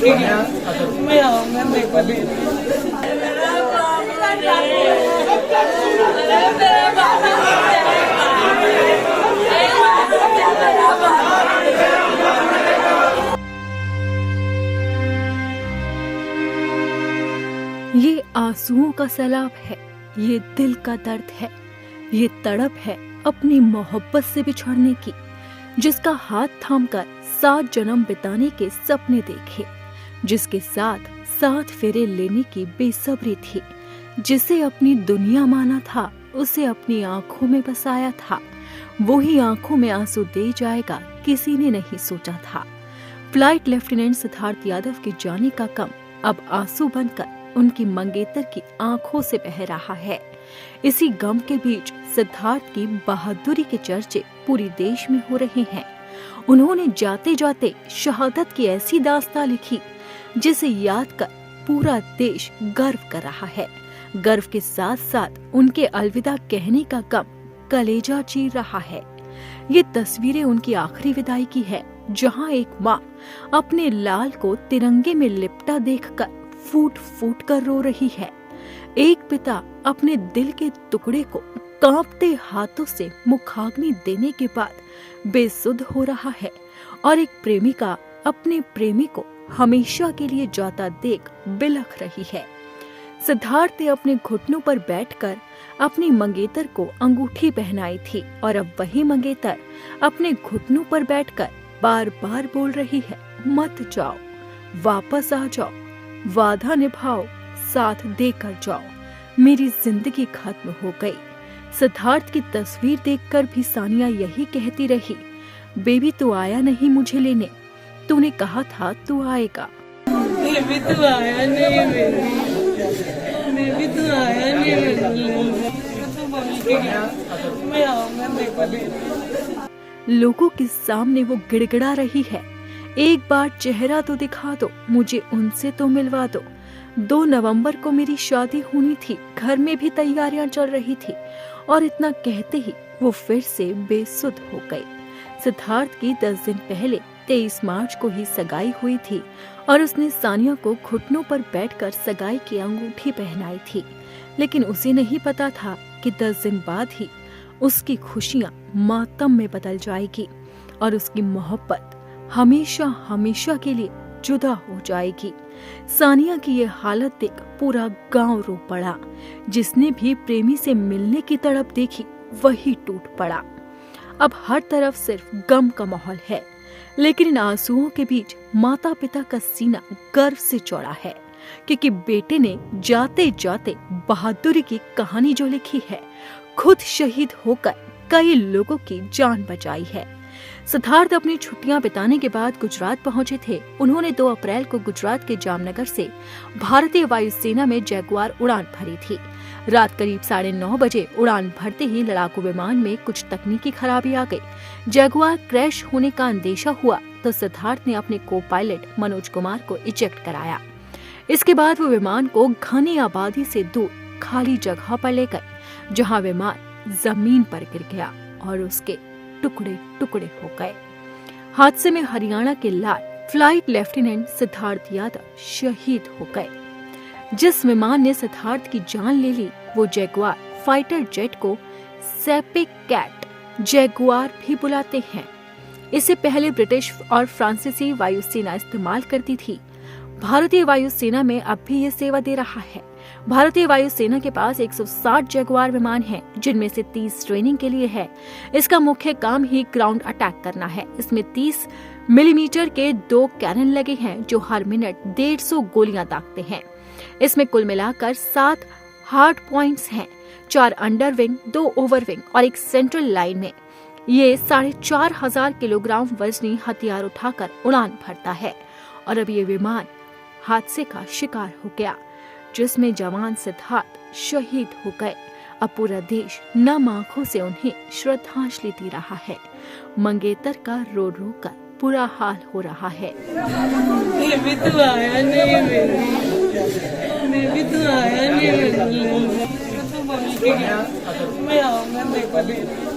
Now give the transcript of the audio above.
मैं आऊंगा मेरे को ले ये आंसुओं का सैलाब है, ये दिल का दर्द है, ये तड़प है अपनी मोहब्बत से बिछड़ने की, जिसका हाथ थामकर 7 जन्म बिताने के सपने देखे, जिसके साथ 7 फेरे लेने की बेसब्री थी, जिसे अपनी दुनिया माना था, उसे अपनी आंखों में बसाया था, वो ही आंखों में आंसू दे जाएगा किसी ने नहीं सोचा था। फ्लाइट लेफ्टिनेंट सिद्धार्थ यादव के जाने का गम अब आंसू बनकर उनकी मंगेतर की आंखों से बह रहा है। इसी गम के बीच सिद्धार्थ की बहादुरी के चर्चे पूरी देश में हो रहे हैं। उन्होंने जाते जाते शहादत की ऐसी दास्तां लिखी जिसे याद कर पूरा देश गर्व कर रहा है। गर्व के साथ साथ उनके अलविदा कहने का गम कलेजा चीर रहा है। ये तस्वीरें उनकी आखिरी विदाई की है, जहां एक माँ अपने लाल को तिरंगे में लिपटा देखकर फूट फूट कर रो रही है। एक पिता अपने दिल के टुकड़े को कांपते हाथों से मुखाग्नि देने के बाद बेसुध हो रहा है और एक प्रेमिका अपने प्रेमी को हमेशा के लिए जाता देख बिलख रही है। सिद्धार्थ ने अपने घुटनों पर बैठकर अपनी मंगेतर को अंगूठी पहनाई थी और अब वही मंगेतर अपने घुटनों पर बैठकर बार बार बोल रही है, मत जाओ, वापस आ जाओ, वादा निभाओ, साथ देकर जाओ, मेरी जिंदगी खत्म हो गई। सिद्धार्थ की तस्वीर देखकर भी सानिया यही कहती रही, बेबी तू आया नहीं मुझे लेने, तूने कहा था तू आएगा। बेबी तू आया नहीं, बेबी तू आया नहीं, मैं आऊंगा मेरे को ले। लोगों के सामने वो गिड़गिड़ा रही है, एक बार चेहरा तो दिखा दो, मुझे उनसे तो मिलवा दो। 2 नवंबर को मेरी शादी होनी थी, घर में भी तैयारियां चल रही थी और इतना कहते ही वो फिर से बेसुध हो गई। सिद्धार्थ की 10 दिन पहले 23 मार्च को ही सगाई हुई थी और उसने सानिया को घुटनों पर बैठकर सगाई की अंगूठी पहनाई थी, लेकिन उसे नहीं पता था कि 10 दिन बाद ही उसकी खुशियां मातम में बदल जाएगी और उसकी मोहब्बत हमेशा हमेशा के लिए जुदा हो जाएगी। सानिया की ये हालत देख पूरा गांव रो पड़ा। जिसने भी प्रेमी से मिलने की तड़प देखी वही टूट पड़ा। अब हर तरफ सिर्फ गम का माहौल है, लेकिन इन आंसुओं के बीच माता पिता का सीना गर्व से चौड़ा है, क्योंकि बेटे ने जाते जाते बहादुरी की कहानी जो लिखी है, खुद शहीद होकर कई लोगों की जान बचाई है। सिद्धार्थ अपनी छुट्टियां बिताने के बाद गुजरात पहुंचे थे। उन्होंने 2 अप्रैल को गुजरात के जामनगर से भारतीय वायुसेना में जैगुआर उड़ान भरी थी। रात करीब 9:30 बजे उड़ान भरते ही लड़ाकू विमान में कुछ तकनीकी खराबी आ गई। जैगुआर क्रैश होने का अंदेशा हुआ तो सिद्धार्थ ने अपने को पायलट मनोज कुमार को इजेक्ट कराया। इसके बाद वो विमान को घनी आबादी से दूर खाली जगह पर ले गए, जहाँ विमान जमीन पर गिर गया और उसके टुकड़े टुकड़े हो गए। हादसे में हरियाणा के लाल फ्लाइट लेफ्टिनेंट सिद्धार्थ यादव शहीद हो गए। जिस विमान ने सिद्धार्थ की जान ले ली वो जैगुआर फाइटर जेट को सैपिक कैट जैगुआर भी बुलाते हैं। इसे पहले ब्रिटिश और फ्रांसीसी वायुसेना इस्तेमाल करती थी। भारतीय वायुसेना में अब भी ये सेवा दे रहा है। भारतीय वायुसेना के पास 160 जैगुआर विमान हैं, जिनमें से 30 ट्रेनिंग के लिए है। इसका मुख्य काम ही ग्राउंड अटैक करना है। इसमें 30 मिलीमीटर के 2 कैनन लगे हैं, जो हर मिनट 150 गोलियां दागते हैं। इसमें कुल मिलाकर 7 हार्ड पॉइंट्स हैं, 4 अंडर विंग, 2 ओवर विंग और एक सेंट्रल लाइन में। ये 4,500 किलोग्राम वजनी हथियार उठाकर उड़ान भरता है और अब ये विमान हादसे का शिकार हो गया, जिसमें जवान सिद्धार्थ शहीद हो गए। अब पूरा देश नम आंखों से उन्हें श्रद्धांजलि दे रहा है। मंगेतर का रो रो कर बुरा हाल हो रहा है। बेबी तू आया नहीं, बेबी तू आया नहीं, मैं आऊंगा मेरे को ले।